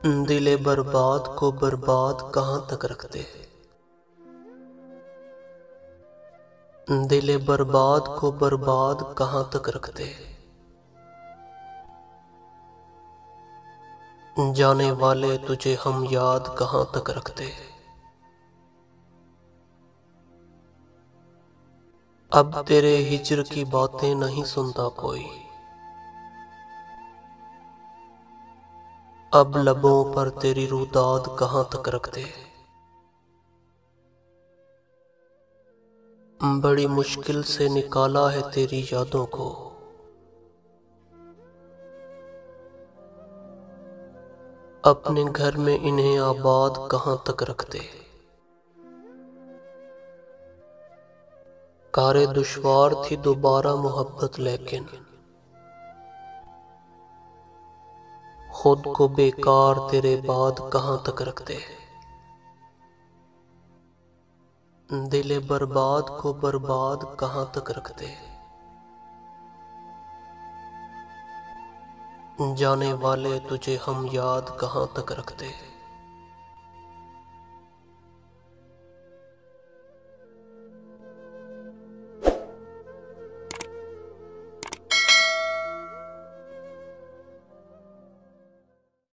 दिले बर्बाद को बर्बाद कहाँ तक रखते हैं। दिले बर्बाद को बर्बाद कहाँ तक रखते हैं। जाने वाले तुझे हम याद कहाँ तक रखते हैं। अब तेरे हिज्र की बातें नहीं सुनता कोई। अब लबों पर तेरी रुदाद कहाँ तक रखते हैं। बड़ी मुश्किल से निकाला है तेरी यादों को। अपने घर में इन्हें आबाद कहाँ तक रखते। कारे दुश्वार थी दोबारा मोहब्बत, लेकिन खुद को बेकार तेरे बाद कहाँ तक रखते हैं। दिले बर्बाद को बर्बाद कहाँ तक रखते हैं। जाने वाले तुझे हम याद कहाँ तक रखते हैं।